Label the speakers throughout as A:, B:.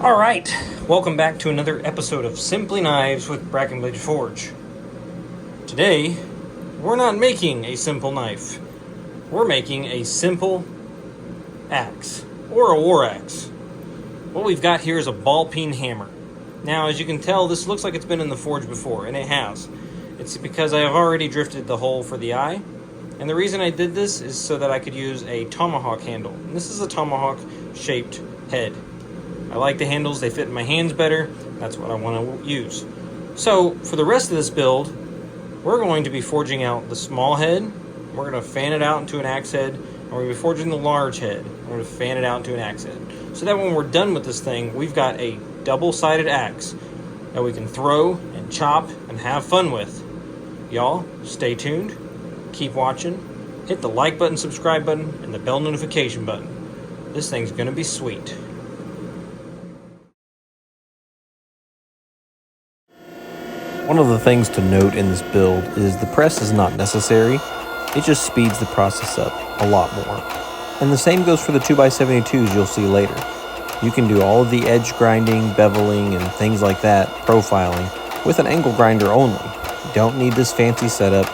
A: Alright, welcome back to another episode of Simply Knives with Brackin Forge. Today, we're not making a simple knife. We're making a simple axe, or a war axe. What we've got here is a ball peen hammer. Now, as you can tell, this looks like it's been in the forge before, and it has. It's because I have already drifted the hole for the eye, and the reason I did this is so that I could use a tomahawk handle. And this is a tomahawk-shaped head. I like the handles, they fit in my hands better. That's what I want to use. So, for the rest of this build, we're going to be forging out the small head. We're going to fan it out into an axe head. And we're going to be forging the large head. We're going to fan it out into an axe head. So that when we're done with this thing, we've got a double-sided axe that we can throw and chop and have fun with. Y'all, stay tuned. Keep watching. Hit the like button, subscribe button, and the bell notification button. This thing's going to be sweet.
B: One of the things to note in this build is the press is not necessary. It just speeds the process up a lot more. And the same goes for the 2x72s you'll see later. You can do all of the edge grinding, beveling, and things like that, profiling, with an angle grinder only. You don't need this fancy setup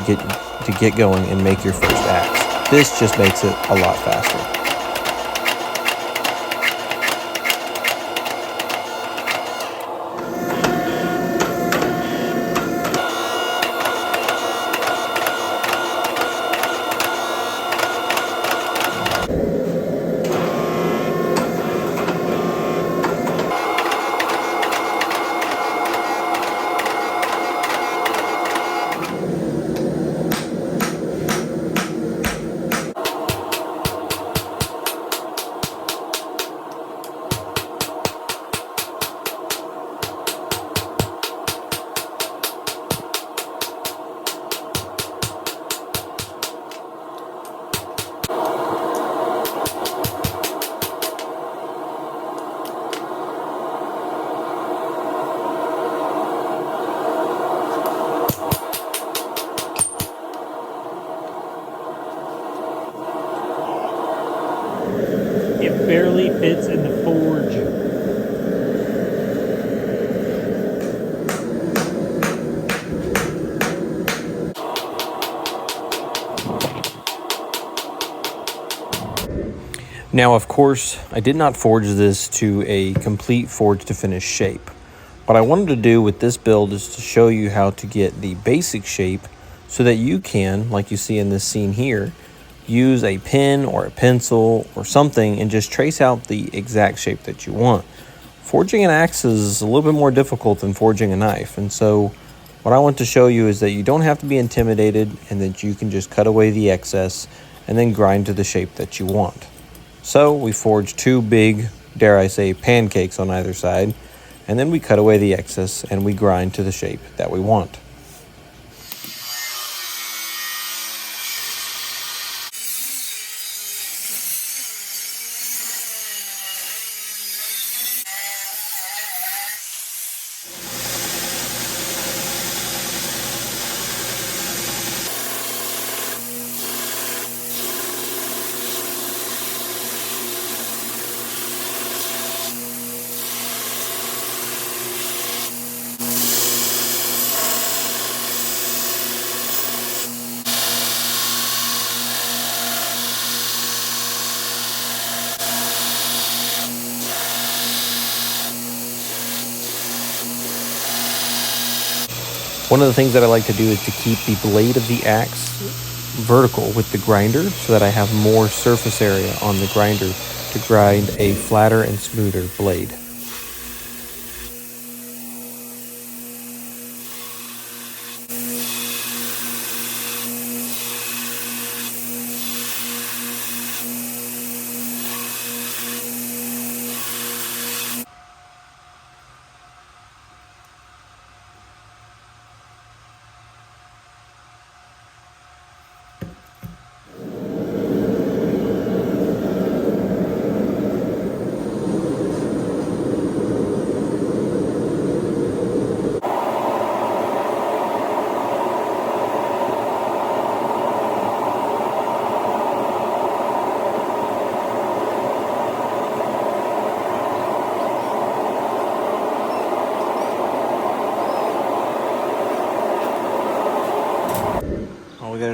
B: to get going and make your first axe. This just makes it a lot faster.
A: It barely fits in the forge.
B: Now, of course, I did not forge this to a complete forge to finish shape. What I wanted to do with this build is to show you how to get the basic shape so that you can, like you see in this scene here, use a pen or a pencil or something and just trace out the exact shape that you want. Forging an axe is a little bit more difficult than forging a knife, and so what I want to show you is that you don't have to be intimidated and that you can just cut away the excess and then grind to the shape that you want. So we forge two big, dare I say, pancakes on either side, and then we cut away the excess and we grind to the shape that we want. One of the things that I like to do is to keep the blade of the axe vertical with the grinder so that I have more surface area on the grinder to grind a flatter and smoother blade.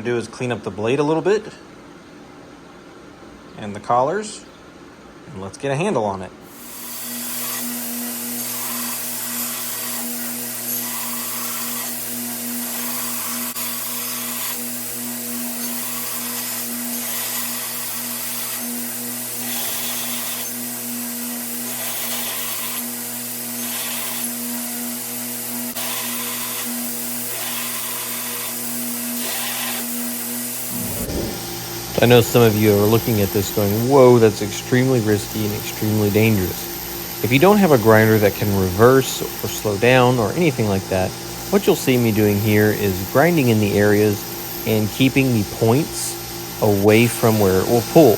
A: to do is clean up the blade a little bit and the collars, and let's get a handle on it.
B: I know some of you are looking at this going, whoa, that's extremely risky and extremely dangerous. If you don't have a grinder that can reverse or slow down or anything like that, what you'll see me doing here is grinding in the areas and keeping the points away from where it will pull.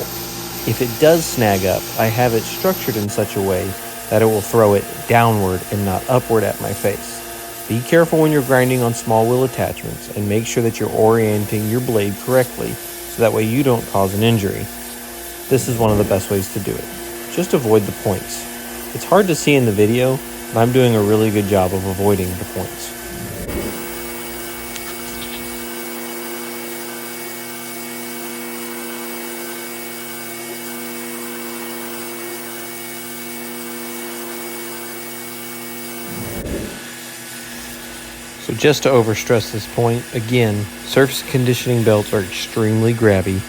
B: If it does snag up, I have it structured in such a way that it will throw it downward and not upward at my face. Be careful when you're grinding on small wheel attachments and make sure that you're orienting your blade correctly so that way you don't cause an injury. This is one of the best ways to do it. Just avoid the points. It's hard to see in the video, but I'm doing a really good job of avoiding the points. So just to overstress this point, again, surface conditioning belts are extremely grabby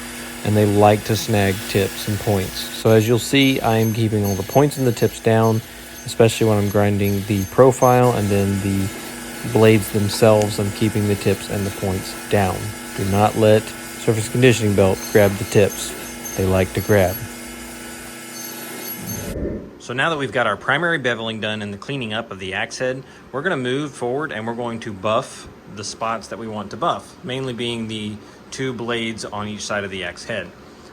B: and they like to snag tips and points. So as you'll see, I am keeping all the points and the tips down, especially when I'm grinding the profile, and then the blades themselves, I'm keeping the tips and the points down. Do not let surface conditioning belt grab the tips. They like to grab.
A: So now that we've got our primary beveling done and the cleaning up of the axe head, we're going to move forward and we're going to buff the spots that we want to buff, mainly being the two blades on each side of the axe head.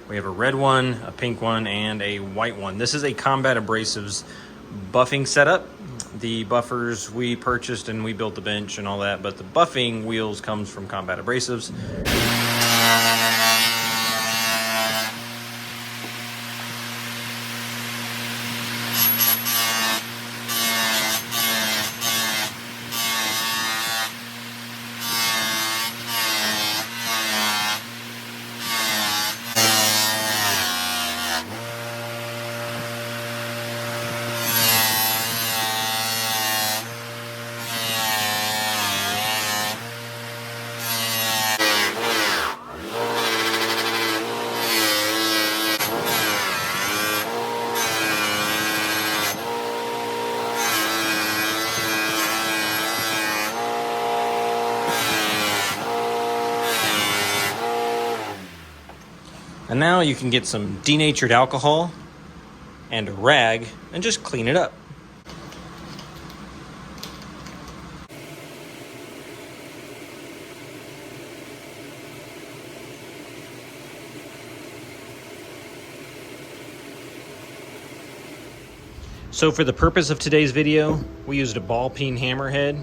A: We have a red one, a pink one, and a white one. This is a Combat Abrasives buffing setup. The buffers we purchased and we built the bench and all that, but the buffing wheels comes from Combat Abrasives. And now you can get some denatured alcohol and a rag and just clean it up. So for the purpose of today's video, we used a ball peen hammerhead,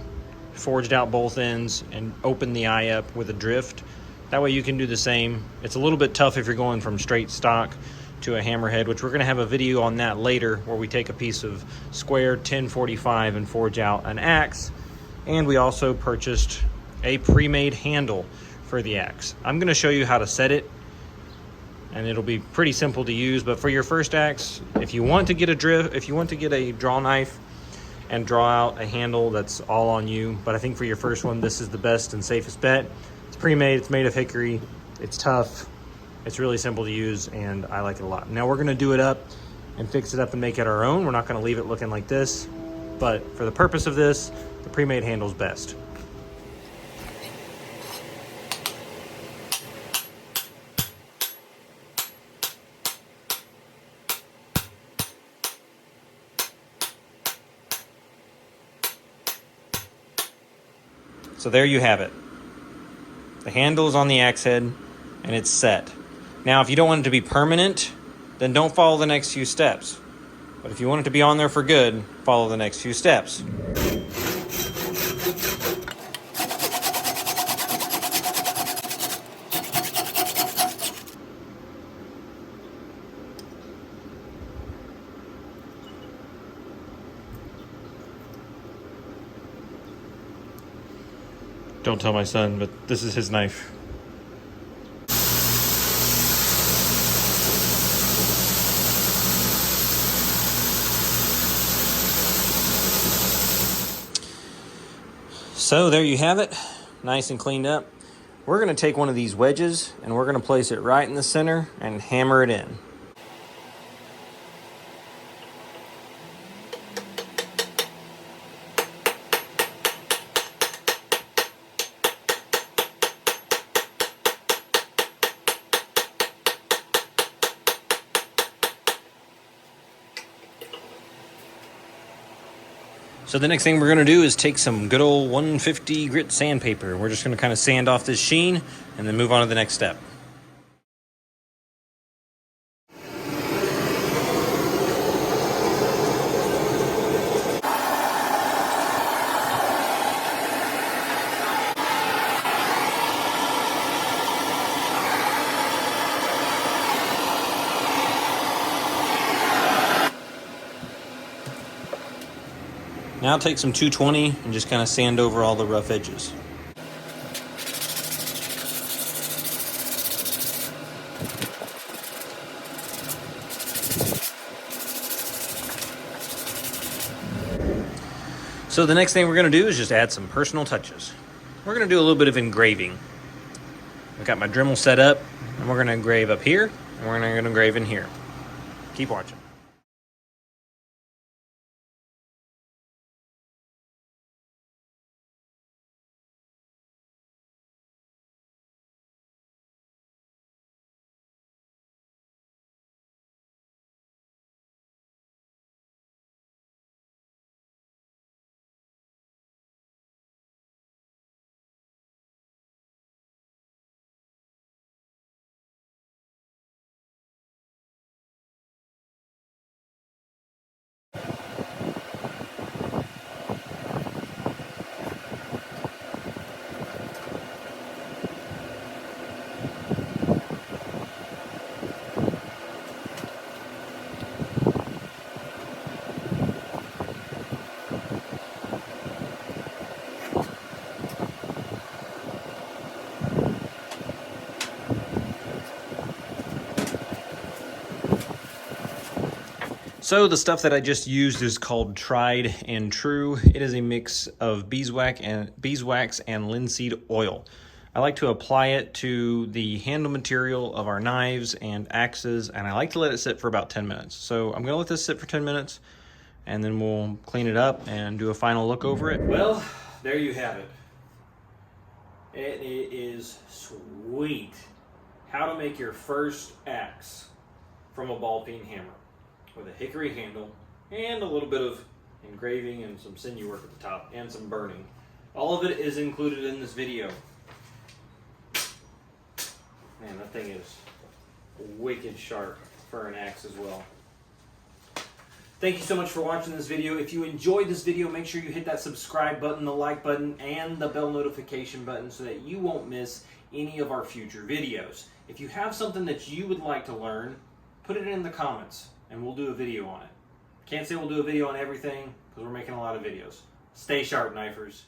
A: forged out both ends, and opened the eye up with a drift. That way you can do the same. It's a little bit tough if you're going from straight stock to a hammerhead, which we're going to have a video on that later, where we take a piece of square 1045 and forge out an axe. And we also purchased a pre-made handle for the axe. I'm going to show you how to set it, and it'll be pretty simple to use. But for your first axe, if you want to get a draw knife and draw out a handle, that's all on you. But I think for your first one, this is the best and safest bet. It's pre-made, it's made of hickory, it's tough, it's really simple to use, and I like it a lot. Now we're gonna do it up and fix it up and make it our own. We're not gonna leave it looking like this, but for the purpose of this, the pre-made handle's best. So there you have it. The handle is on the axe head and it's set. Now, if you don't want it to be permanent, then don't follow the next few steps. But if you want it to be on there for good, follow the next few steps. Don't tell my son, but this is his knife. So there you have it, nice and cleaned up. We're going to take one of these wedges and we're going to place it right in the center and hammer it in. So the next thing we're going to do is take some good old 150 grit sandpaper. We're just going to kind of sand off this sheen and then move on to the next step. Now take some 220 and just kind of sand over all the rough edges. So the next thing we're going to do is just add some personal touches. We're going to do a little bit of engraving. I've got my Dremel set up, and we're going to engrave up here, and we're going to engrave in here. Keep watching. So the stuff that I just used is called Tried and True. It is a mix of beeswax and linseed oil. I like to apply it to the handle material of our knives and axes, and I like to let it sit for about 10 minutes. So I'm going to let this sit for 10 minutes, and then we'll clean it up and do a final look over it. Well, there you have it. It is sweet. How to make your first axe from a ball peen hammer, with a hickory handle and a little bit of engraving and some sinew work at the top and some burning. All of it is included in this video. Man, that thing is wicked sharp for an axe as well. Thank you so much for watching this video. If you enjoyed this video, make sure you hit that subscribe button, the like button, and the bell notification button so that you won't miss any of our future videos. If you have something that you would like to learn, put it in the comments and we'll do a video on it. Can't say we'll do a video on everything because we're making a lot of videos. Stay sharp, knifers.